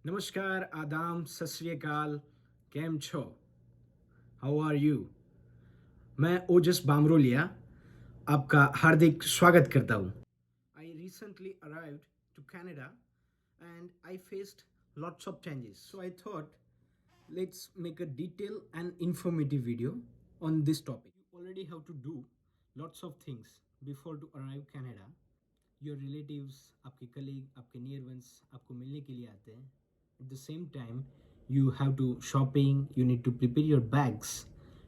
नमस्कार, आदाम, सत श्री अकाल, केम छो? How are you? मैं ओजस बामरोलिया आपका हार्दिक स्वागत करता हूँ। I recently arrived to Canada and I faced lots of changes. So I thought let's make a detailed and informative video on this topic. You already have to do lots of things before to arrive Canada. Your relatives, आपके colleague, आपके near ones आपको मिलने के लिए आते हैं. At the same time, you have to shopping, you need to prepare your bags.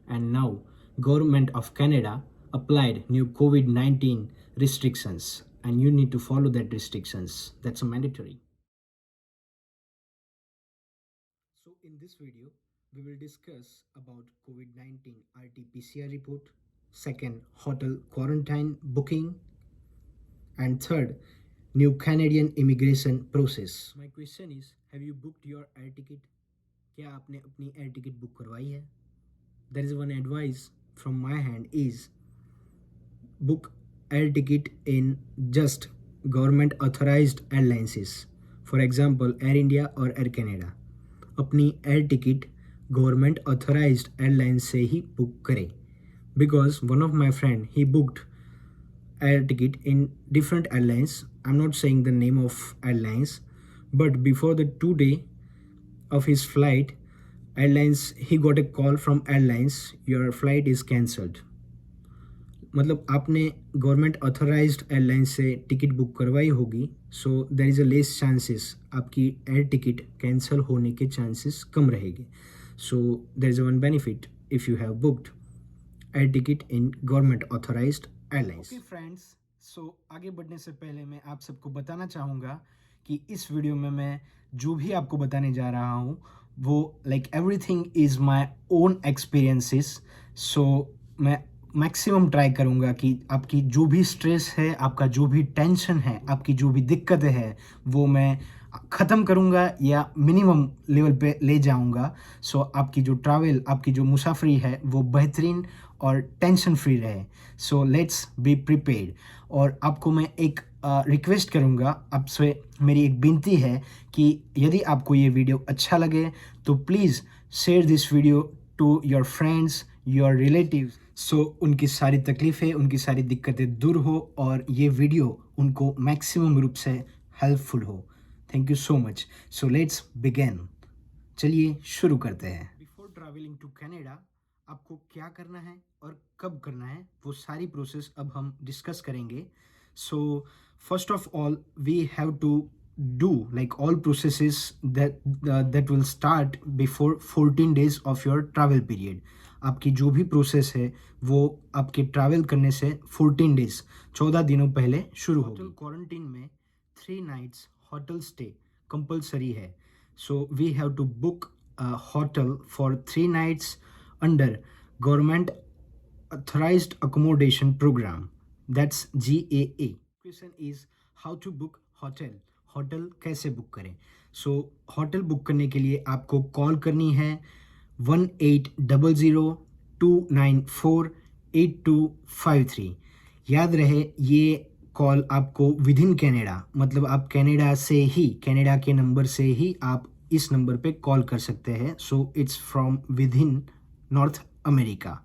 And now, Government of Canada applied new COVID-19 restrictions and you need to follow that restrictions. That's a mandatory. So in this video, we will discuss about COVID-19 RT-PCR report, second, hotel quarantine booking, and third, new Canadian immigration process. My question is, have you booked your air ticket? क्या आपने अपनी air ticket book करवाई है? There is one advice from my hand is book air ticket in just government authorized airlines. For example, Air India or Air Canada. अपनी air ticket government authorised airline से ही book करें. Because one of my friend he booked air ticket in different airlines. I'm not saying the name of airlines, but before the 2 day of his flight, airlines he got a call from airlines, your flight is cancelled. मतलब आपने government authorised airline से ticket book करवाई होगी, so there is a less chances आपकी air ticket cancel होने के chances कम रहेंगे. So there is a one benefit if you have booked air ticket in government authorised airlines. Okay friends, so आगे बढ़ने से पहले मैं आप सबको बताना चाहूँगा कि इस वीडियो में मैं जो भी आपको बताने जा रहा हूँ वो like everything is my own experiences. So मैं मैक्सिमम ट्राई करूँगा कि आपकी जो भी स्ट्रेस है, आपका जो भी टेंशन है, आपकी जो भी दिक्कतें हैं वो मैं ख़त्म करूँगा या मिनिमम लेवल पे ले जाऊँगा. सो आपकी जो ट्रैवल, आपकी जो मुसाफरी है वो बेहतरीन और टेंशन फ्री रहे. So let's be prepared. और आपको मैं एक रिक्वेस्ट करूँगा, आपसे मेरी एक विनती है कि यदि आपको ये वीडियो अच्छा लगे तो please share this video to your friends, your relatives. So उनकी सारी तकलीफ़ें, उनकी सारी दिक्कतें दूर हो और ये वीडियो उनको मैक्सिमम रूप से हेल्पफुल हो. Thank you so much. So let's begin. चलिए शुरू करते हैं. बिफोर ट्रैवलिंग टू कनाडा आपको क्या करना है और कब करना है वो सारी प्रोसेस अब हम डिस्कस करेंगे. So first of all we have to do like all processes that will start before 14 days of your travel period. आपकी जो भी प्रोसेस है वो आपके ट्रैवल करने से 14 डेज 14 दिनों पहले शुरू होगी. होटल क्वारंटीन में 3 नाइट्स होटल स्टे कंपलसरी है. So we have to book a hotel for 3 nights under government authorized accommodation program, that's GAA. Question is how to book hotel. Hotel कैसे book करें? So hotel book करने के लिए आपको call करनी है 1800-294-8253. याद रहे ये कॉल आपको विद इन कैनेडा, मतलब आप कैनेडा से ही, कैनेडा के नंबर से ही आप इस नंबर पे कॉल कर सकते हैं. So it's from within north America,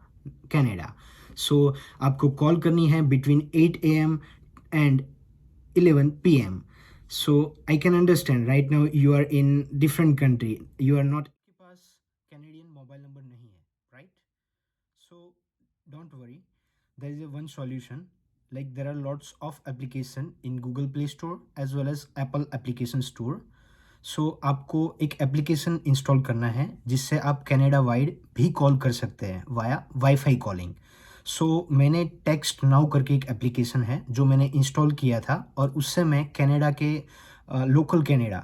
Canada. So आपको कॉल करनी है between 8 AM and 11 PM. So I can understand right now you are in different country. You are not. आपके पास कैनेडियन मोबाइल नंबर नहीं है, right? So don't worry. There is a one solution. Like there are lots of application in Google Play Store as well as Apple Application Store. सो आपको एक application install करना है जिससे आप Canada wide भी call कर सकते हैं वाया वाईफाई कॉलिंग. सो मैंने टेक्स्ट नाउ करके एक एप्लीकेशन है जो मैंने इंस्टॉल किया था और उससे मैं कनाडा के लोकल कनाडा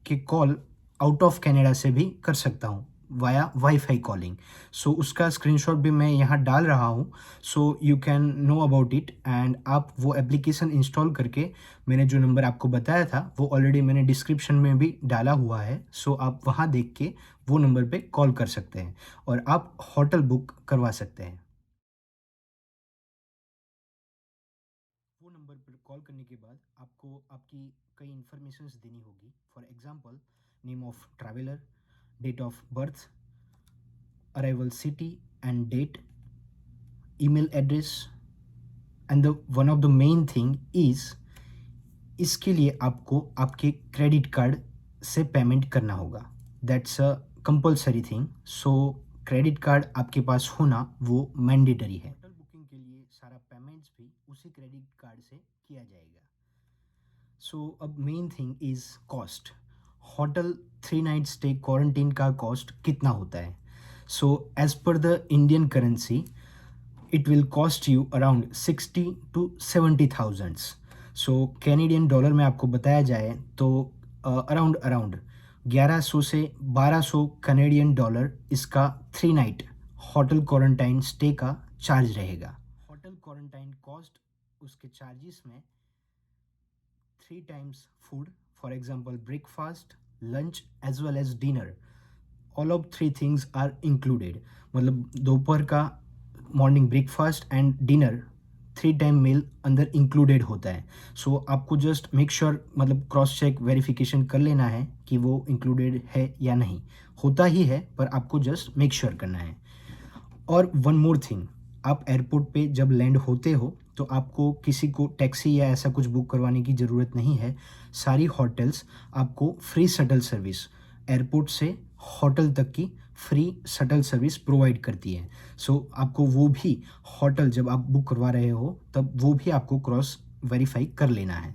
के कॉल आउट ऑफ कनाडा से भी कर सकता हूँ वाया वाईफाई कॉलिंग. सो उसका स्क्रीनशॉट भी मैं यहाँ डाल रहा हूँ. So you can know about it and आप वो एप्लीकेशन इंस्टॉल करके मैंने जो नंबर आपको बताया था वो ऑलरेडी मैंने डिस्क्रिप्शन में भी डाला हुआ है. सो आप वहाँ देख के वो नंबर पे कॉल कर सकते हैं और आप होटल बुक करवा सकते हैं. वो नंबर पर कॉल करने के बाद आपको आपकी कई इन्फॉर्मेशंस देनी होगी. For example name of traveler, date of birth, arrival city and date, email address, and the one of the main thing is इसके लिए आपको आपके क्रेडिट कार्ड से पेमेंट करना होगा. That's a compulsory thing. So credit card आपके पास होना वो मैंडेटरी है. होटल बुकिंग के लिए सारा पेमेंट्स भी उसी क्रेडिट कार्ड से किया जाएगा. सो अब main thing is cost. Hotel 3 night stay quarantine का कॉस्ट कितना होता है? So as per the Indian currency it will cost you around 60 to 70,000. सो कैनेडियन डॉलर में आपको बताया जाए तो अराउंड 1100 से 1200 कैनेडियन डॉलर इसका 3 नाइट होटल क्वारंटाइन स्टे का चार्ज रहेगा. होटल क्वारंटाइन कॉस्ट उसके चार्जेस में 3 times food, for example breakfast, lunch as well as dinner, all of 3 things are included. मतलब दोपहर का morning breakfast and dinner 3 time meal अंदर included होता है. सो आपको जस्ट मेक श्योर मतलब क्रॉस चेक वेरिफिकेशन कर लेना है कि वो इंक्लूडेड है या नहीं. होता ही है पर आपको जस्ट मेक श्योर करना है. और वन मोर थिंग, आप एयरपोर्ट पे जब लैंड होते हो तो आपको किसी को टैक्सी या ऐसा कुछ बुक करवाने की ज़रूरत नहीं है. सारी होटल्स आपको फ्री शटल सर्विस एयरपोर्ट से होटल तक की फ्री शटल सर्विस प्रोवाइड करती है. सो आपको वो भी होटल जब आप बुक करवा रहे हो तब वो भी आपको क्रॉस वेरीफाई कर लेना है.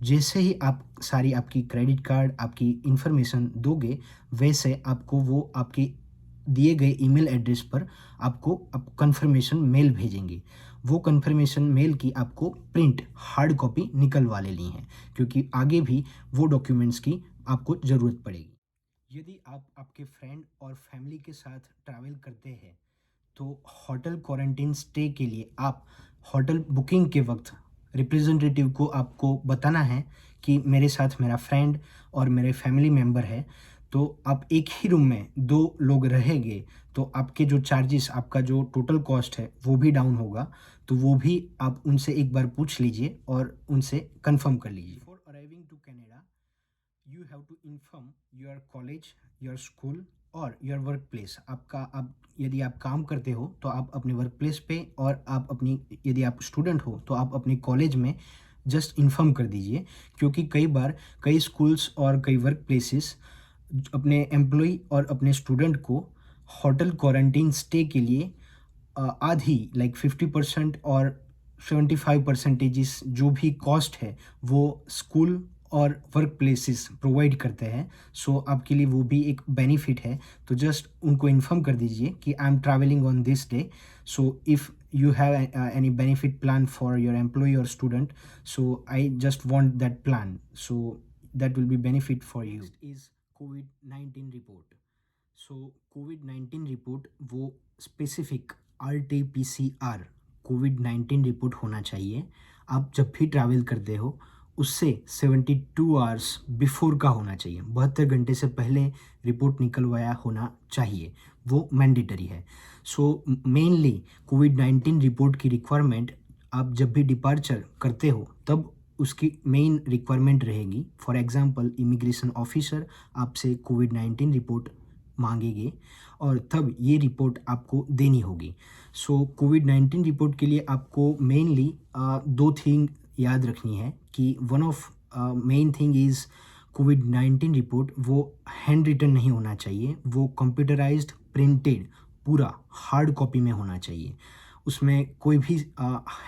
जैसे ही आप सारी आपकी क्रेडिट कार्ड आपकी इन्फॉर्मेशन दोगे वैसे आपको वो आपके दिए गए ईमेल एड्रेस पर आपको कंफर्मेशन मेल भेजेंगे. वो कंफर्मेशन मेल की आपको प्रिंट हार्ड कॉपी निकलवा लेनी है क्योंकि आगे भी वो डॉक्यूमेंट्स की आपको ज़रूरत पड़ेगी. यदि आप आपके फ्रेंड और फैमिली के साथ ट्रैवल करते हैं तो होटल क्वारंटीन स्टे के लिए आप होटल बुकिंग के वक्त रिप्रेजेंटेटिव को आपको बताना है कि मेरे साथ मेरा फ्रेंड और मेरे फैमिली मेम्बर है. तो आप एक ही रूम में 2 लोग रहेंगे तो आपके जो चार्जेस आपका जो टोटल कॉस्ट है वो भी डाउन होगा. तो वो भी आप उनसे एक बार पूछ लीजिए और उनसे कंफर्म कर लीजिए. For arriving to Canada you have to inform your college, your school और योर वर्क प्लेस. आप यदि आप काम करते हो तो आप अपने वर्क प्लेस पे और आप अपनी यदि आप स्टूडेंट हो तो आप अपने कॉलेज में जस्ट इन्फॉर्म कर दीजिए. क्योंकि कई बार कई स्कूल्स और कई वर्क प्लेसेस अपने एम्प्लॉय और अपने स्टूडेंट को होटल क्वारंटीन स्टे के लिए आधी लाइक 50% और 75% जो भी कॉस्ट है वो स्कूल और वर्क प्लेसेस प्रोवाइड करते हैं. सो आपके लिए वो भी एक बेनिफिट है. तो जस्ट उनको इन्फॉर्म कर दीजिए कि I am travelling on this day. So if you have any benefit plan for your employee or student, so I just want that plan, so that will be benefit for you. Next is COVID-19 report. So COVID-19 report वो specific RT-PCR COVID-19 report होना चाहिए. आप जब भी travel करते हो उससे 72 hours before का होना चाहिए. 72 घंटे से पहले रिपोर्ट निकलवाया होना चाहिए. वो मैंडेटरी है. सो मेनली कोविड-19 रिपोर्ट की रिक्वायरमेंट आप जब भी डिपार्चर करते हो तब उसकी मेन रिक्वायरमेंट रहेगी. फॉर एग्जांपल इमिग्रेशन ऑफिसर आपसे कोविड-19 रिपोर्ट मांगेंगे और तब ये रिपोर्ट आपको देनी होगी. सो कोविड-19 रिपोर्ट के लिए आपको मेनली 2 थिंग याद रखनी है कि one of main thing is covid report वो हैंड रिटन नहीं होना चाहिए. वो कंप्यूटराइज्ड प्रिंटेड पूरा हार्ड कॉपी में होना चाहिए. उसमें कोई भी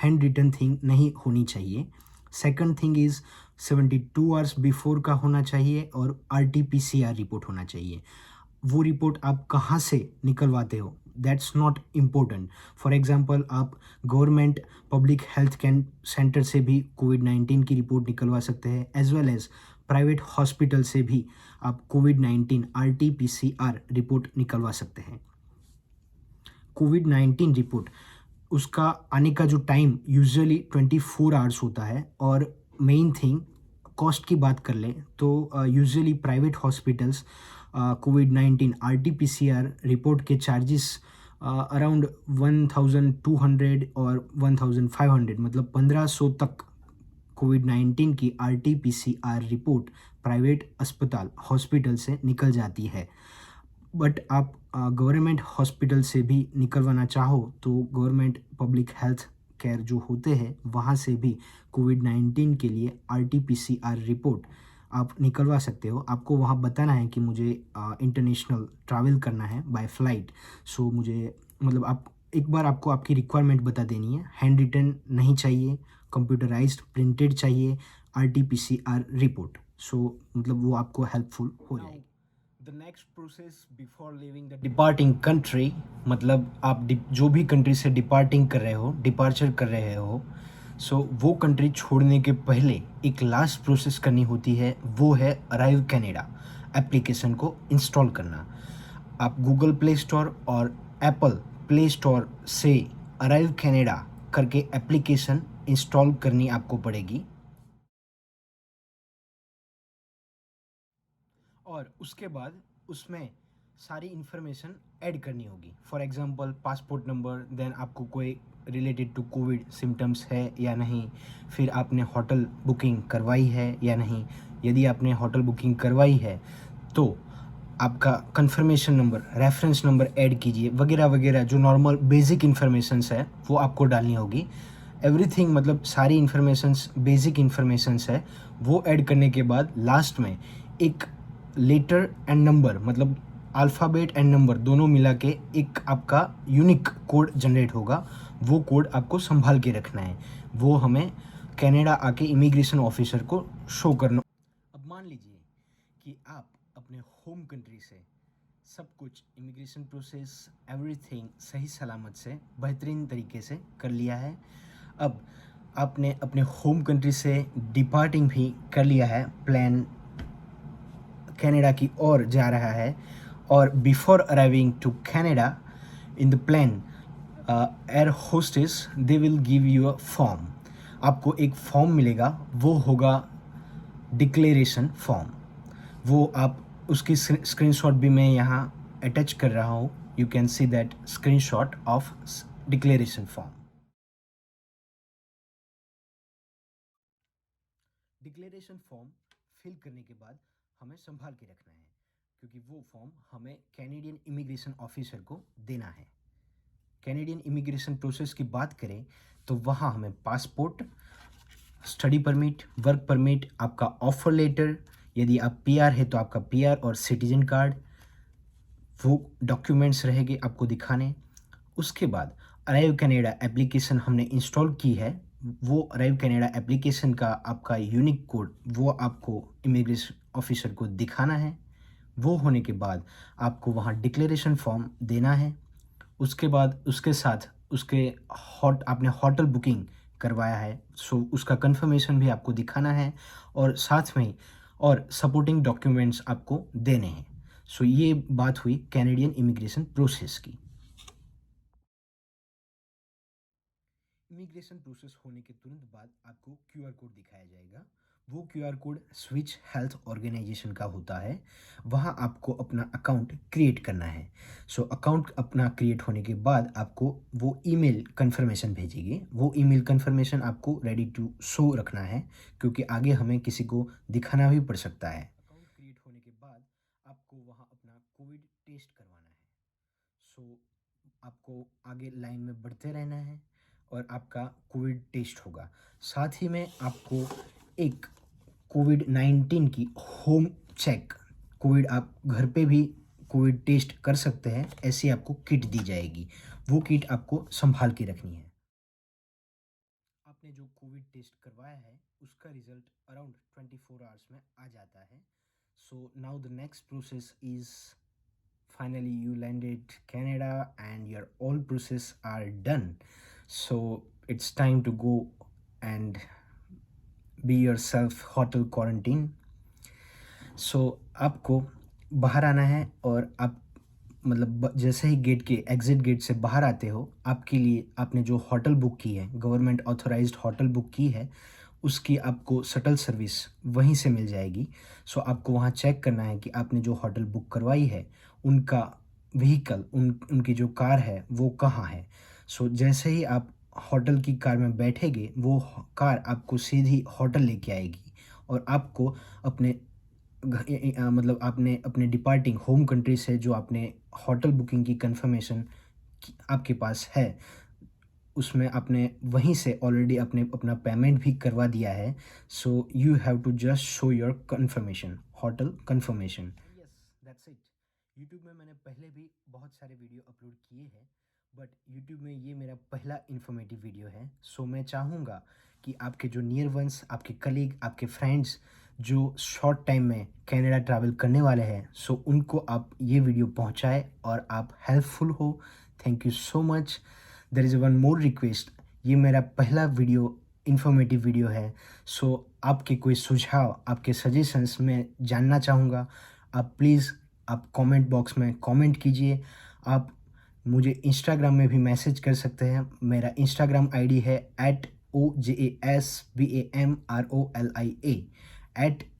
हैंड रिटन थिंग नहीं होनी चाहिए. Second thing is 72 hours before का होना चाहिए और RT-PCR रिपोर्ट होना चाहिए. वो रिपोर्ट आप कहाँ से निकलवाते हो that's not important. For example आप government public health camp centre से भी कोविड-19 की रिपोर्ट निकलवा सकते हैं as well as private hospital से भी आप कोविड-19 RT-PCR रिपोर्ट निकलवा सकते हैं. कोविड-19 रिपोर्ट उसका आने का जो टाइम यूजुअली 24 आवर्स होता है. और मेन थिंग कॉस्ट की बात कर लें तो यूजुअली प्राइवेट हॉस्पिटल्स कोविड-19 RT-PCR रिपोर्ट के चार्जेस अराउंड 1200 और 1500 मतलब 1500 तक कोविड-19 की RT-PCR रिपोर्ट प्राइवेट अस्पताल हॉस्पिटल से निकल जाती है। बट आप गवर्नमेंट हॉस्पिटल से भी निकलवाना चाहो तो गवर्नमेंट पब्लिक हेल्थ केयर जो होते हैं वहाँ से भी कोविड-19 के लिए आरटी-पीसीआर रिपोर्ट आप निकलवा सकते हो। आपको वहाँ बताना है कि मुझे इंटरनेशनल ट्रैवल करना है बाय फ्लाइट। सो मुझे मतलब आप एक बार आपको आपकी रिक्वायरमेंट बता देनी है। हैंड रिटन नहीं चाहिए, कंप्यूटराइज्ड प्रिंटेड चाहिए आरटी-पीसीआर रिपोर्ट। सो मतलब वो आपको हेल्पफुल हो जाएगी। The next process before living the departing country, मतलब आप जो भी कंट्री से डिपार्टिंग कर रहे हो, डिपार्चर कर रहे हो, सो वो कंट्री छोड़ने के पहले एक लास्ट प्रोसेस करनी होती है, वो है अराइव कनाडा एप्लीकेशन को इंस्टॉल करना। आप गूगल प्ले स्टोर और एप्पल प्ले स्टोर से अराइव कनाडा करके एप्लीकेशन इंस्टॉल करनी आपको पड़ेगी और उसके बाद उसमें सारी इन्फॉर्मेशन ऐड करनी होगी। For example passport number, then आपको कोई रिलेटेड टू कोविड सिम्टम्स है या नहीं, फिर आपने होटल बुकिंग करवाई है या नहीं। यदि आपने होटल बुकिंग करवाई है तो आपका confirmation number, reference number add कीजिए, वगैरह वगैरह जो नॉर्मल बेसिक इन्फॉर्मेशंस है वो आपको डालनी होगी। एवरीथिंग मतलब सारी इन्फॉर्मेशंस, बेसिक इन्फॉर्मेशंस है वो ऐड करने के बाद लास्ट में एक लेटर एंड नंबर, मतलब अल्फ़ाबेट एंड नंबर दोनों मिला के एक आपका यूनिक कोड जनरेट होगा। वो कोड आपको संभाल के रखना है, वो हमें कनाडा आके इमिग्रेशन ऑफिसर को शो करना। अब मान लीजिए कि आप अपने होम कंट्री से सब कुछ इमिग्रेशन प्रोसेस एवरीथिंग सही सलामत से बेहतरीन तरीके से कर लिया है। अब आपने अपने होम कंट्री से डिपार्टिंग भी कर लिया है, प्लान कनाडा की ओर जा रहा है। और before arriving to Canada in the plane, air hostess they will give you a form. आपको एक फॉर्म मिलेगा, वो होगा डिक्लेरेशन फॉर्म। वो आप उसकी स्क्रीनशॉट भी मैं यहाँ अटैच कर रहा हूँ। You can see that screenshot of declaration form. Declaration form fill करने के बाद हमें संभाल के रखना है, क्योंकि वो फॉर्म हमें कैनेडियन इमिग्रेशन ऑफिसर को देना है। कैनेडियन इमिग्रेशन प्रोसेस की बात करें तो वहाँ हमें passport, study permit, work permit, आपका ऑफर लेटर, यदि आप पीआर है तो आपका पीआर और सिटीजन कार्ड, वो डॉक्यूमेंट्स रहेंगे आपको दिखाने। उसके बाद अराइव कनाडा एप्लीकेशन हमने इंस्टॉल की है, वो अराइव कनाडा एप्लीकेशन का आपका यूनिक कोड वो आपको इमिग्रेशन ऑफिसर को दिखाना है। वो होने के बाद आपको वहाँ डिक्लेरेशन फॉर्म देना है। उसके बाद उसके साथ उसके आपने होटल बुकिंग करवाया है, सो उसका कंफर्मेशन भी आपको दिखाना है और साथ में और सपोर्टिंग डॉक्यूमेंट्स आपको देने हैं। सो ये बात हुई कैनेडियन इमिग्रेशन प्रोसेस की। इमिग्रेशन प्रोसेस होने के तुरंत बाद आपको क्यूआर कोड दिखाया जाएगा। वो QR code switch health organization का होता है। वहाँ आपको अपना अकाउंट क्रिएट करना है। सो अकाउंट अपना क्रिएट होने के बाद आपको वो ईमेल कन्फर्मेशन भेजेगी। वो ईमेल कन्फर्मेशन आपको रेडी टू शो रखना है, क्योंकि आगे हमें किसी को दिखाना भी पड़ सकता है। अकाउंट क्रिएट होने के बाद आपको वहाँ अपना कोविड टेस्ट करवाना है। सो आपको आगे लाइन में बढ़ते रहना है और आपका कोविड टेस्ट होगा। साथ ही में आपको एक कोविड-19 की होम चेक, कोविड आप घर पे भी कोविड टेस्ट कर सकते हैं, ऐसी आपको किट दी जाएगी। वो किट आपको संभाल के रखनी है। आपने जो कोविड टेस्ट करवाया है उसका रिजल्ट अराउंड 24 आवर्स में आ जाता है। So now the next process is finally you landed Canada and your all process are done. So it's time to go and be yourself hotel quarantine. So आपको बाहर आना है और आप मतलब जैसे ही गेट के एग्ज़िट गेट से बाहर आते हो, आपके लिए आपने जो होटल बुक की है, गवर्नमेंट ऑथराइज्ड होटल बुक की है, उसकी आपको शटल सर्विस वहीं से मिल जाएगी। सो आपको वहाँ चेक करना है कि आपने जो होटल बुक करवाई है उनका व्हीकल, उनकी जो कार है वो कहाँ है। सो जैसे ही आप होटल की कार में बैठेंगे वो कार आपको सीधी होटल लेके आएगी और आपको अपने मतलब आपने अपने डिपार्टिंग होम कंट्री से जो आपने होटल बुकिंग की कंफर्मेशन आपके पास है, उसमें आपने वहीं से ऑलरेडी अपने अपना पेमेंट भी करवा दिया है। So you have to just show your confirmation, hotel confirmation. Yes, that's it. YouTube में मैंने पहले भी बहुत सारे वीडियो अपलोड किए हैं, बट यूट्यूब में ये मेरा पहला इन्फॉर्मेटिव वीडियो है। सो मैं चाहूँगा कि आपके जो नियर वंस, आपके कलीग, आपके फ्रेंड्स जो शॉर्ट टाइम में कनाडा ट्रैवल करने वाले हैं, सो उनको आप ये वीडियो पहुंचाएं और आप हेल्पफुल हो। Thank you so much. There is one more request, ये मेरा पहला वीडियो इन्फॉर्मेटिव वीडियो है। सो आपके कोई सुझाव, आपके सजेशंस मैं जानना चाहूँगा। आप प्लीज़ आप कमेंट बॉक्स में कमेंट कीजिए। आप मुझे इंस्टाग्राम में भी मैसेज कर सकते हैं। मेरा इंस्टाग्राम आईडी है @OJASBAMROLIA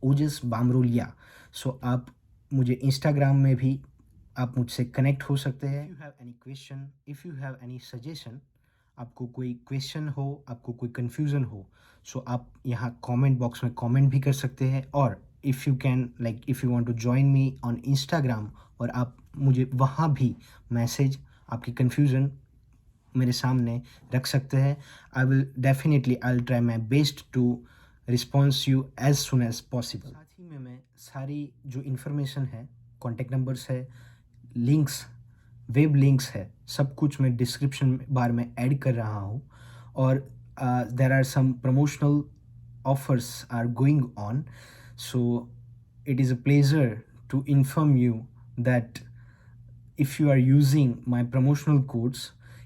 @OJASBAMROLIA। सो आप मुझे इंस्टाग्राम में भी आप मुझसे कनेक्ट हो सकते हैं। If you have any question, if you have any suggestion, आपको कोई क्वेश्चन हो, आपको कोई कन्फ्यूज़न हो, सो आप यहाँ कमेंट बॉक्स में कमेंट भी कर सकते हैं। और if you can like if you want to join me on Instagram, और आप मुझे वहाँ भी मैसेज, आपकी कन्फ्यूज़न मेरे सामने रख सकते हैं। I will try my best to response you as soon as possible. साथ ही में मैं सारी जो इन्फॉर्मेशन है, कॉन्टेक्ट नंबर्स है, लिंक्स, वेब लिंक्स है, सब कुछ मैं डिस्क्रिप्शन बार में ऐड कर रहा हूँ। और there are some promotional offers are going on. So it is a pleasure to inform you that if you are using my promotional codes,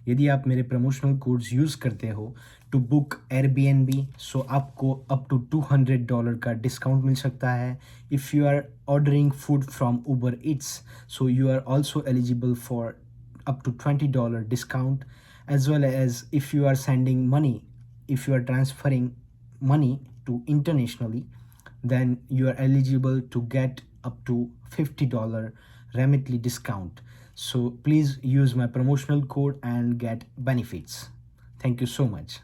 यदि आप मेरे प्रमोशनल कोड्स यूज़ करते हो टू बुक एयरबीएनबी, सो आपको अप टू $200 का discount मिल सकता है। If you are ordering food from Uber Eats, so you are also eligible for up to $20 discount, as well as if you are sending money, if you are transferring money to internationally, then you are eligible to get up to $50 Remitly discount. So please use my promotional code and get benefits. Thank you so much.